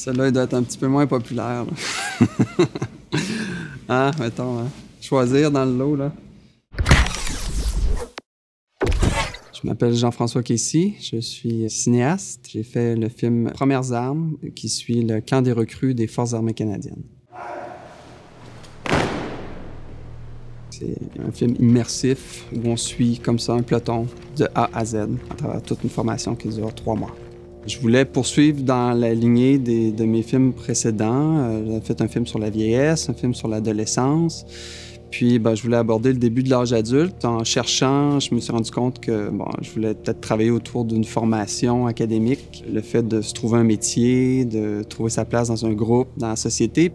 Celle-là, il doit être un petit peu moins populaire. Hein, mettons, hein? Choisir dans le lot, là. Je m'appelle Jean-François Kessy, je suis cinéaste. J'ai fait le film Premières armes, qui suit le camp des recrues des Forces armées canadiennes. C'est un film immersif où on suit comme ça un peloton de A à Z à travers toute une formation qui dure 3 mois. Je voulais poursuivre dans la lignée de mes films précédents. J'ai fait un film sur la vieillesse, un film sur l'adolescence. Puis, je voulais aborder le début de l'âge adulte. En cherchant, je me suis rendu compte que je voulais peut-être travailler autour d'une formation académique, le fait de se trouver un métier, de trouver sa place dans un groupe, dans la société.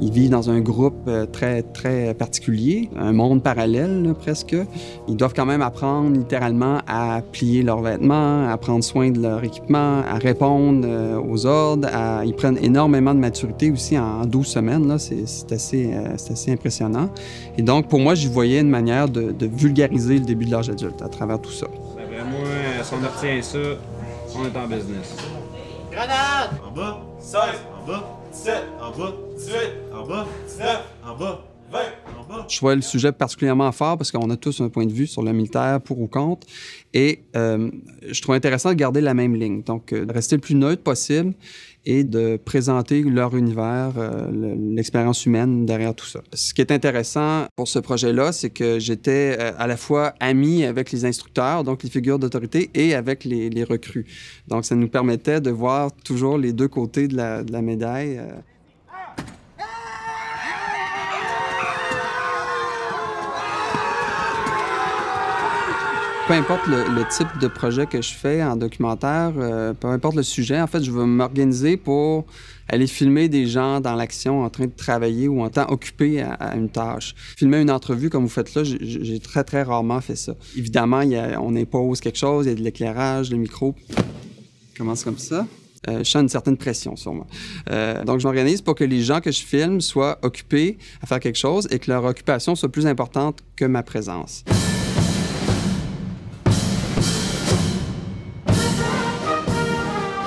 Ils vivent dans un groupe très, très particulier, un monde parallèle, là, presque. Ils doivent quand même apprendre littéralement à plier leurs vêtements, à prendre soin de leur équipement, à répondre aux ordres. Ils prennent énormément de maturité aussi en 12 semaines. Là. C'est assez impressionnant. Et donc, pour moi, j'y voyais une manière de vulgariser le début de l'âge adulte à travers tout ça. D'après moi, si on obtient ça, on est en business. Grenade! En bas, 16, en bas, 17, en bas, 18, en bas, 19, en bas, 20, en bas. Je vois le sujet particulièrement fort parce qu'on a tous un point de vue sur le militaire pour ou contre. Et je trouve intéressant de garder la même ligne. Donc, de rester le plus neutre possible et de présenter leur univers, l'expérience humaine derrière tout ça. Ce qui est intéressant pour ce projet-là, c'est que j'étais à la fois ami avec les instructeurs, donc les figures d'autorité, et avec les recrues. Donc, ça nous permettait de voir toujours les deux côtés de la médaille. Peu importe le type de projet que je fais en documentaire, peu importe le sujet, en fait, je vais m'organiser pour aller filmer des gens dans l'action en train de travailler ou en temps occupé à une tâche. Filmer une entrevue comme vous faites là, j'ai très, très rarement fait ça. Évidemment, on impose quelque chose, il y a de l'éclairage, le micro commence comme ça. Je sens une certaine pression sur moi. Donc, je m'organise pour que les gens que je filme soient occupés à faire quelque chose et que leur occupation soit plus importante que ma présence.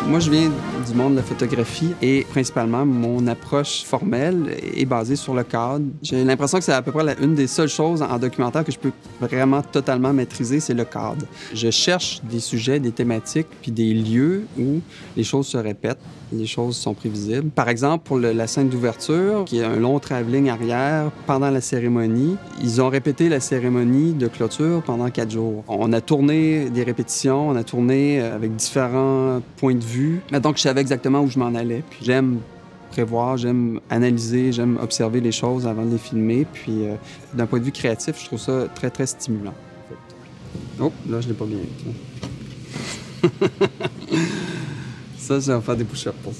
Moi, je viens du monde de la photographie et principalement, mon approche formelle est basée sur le cadre. J'ai l'impression que c'est à peu près une des seules choses en documentaire que je peux vraiment totalement maîtriser, c'est le cadre. Je cherche des sujets, des thématiques, puis des lieux où les choses se répètent, les choses sont prévisibles. Par exemple, pour la scène d'ouverture, qui est un long travelling arrière pendant la cérémonie, ils ont répété la cérémonie de clôture pendant 4 jours. On a tourné des répétitions, on a tourné avec différents points de vue. Donc, je savais exactement où je m'en allais. Puis j'aime prévoir, j'aime analyser, j'aime observer les choses avant de les filmer. Puis d'un point de vue créatif, je trouve ça très, très stimulant. En fait. Oh, là, je l'ai pas bien fait. Ça, je vais faire des push-ups pour ça.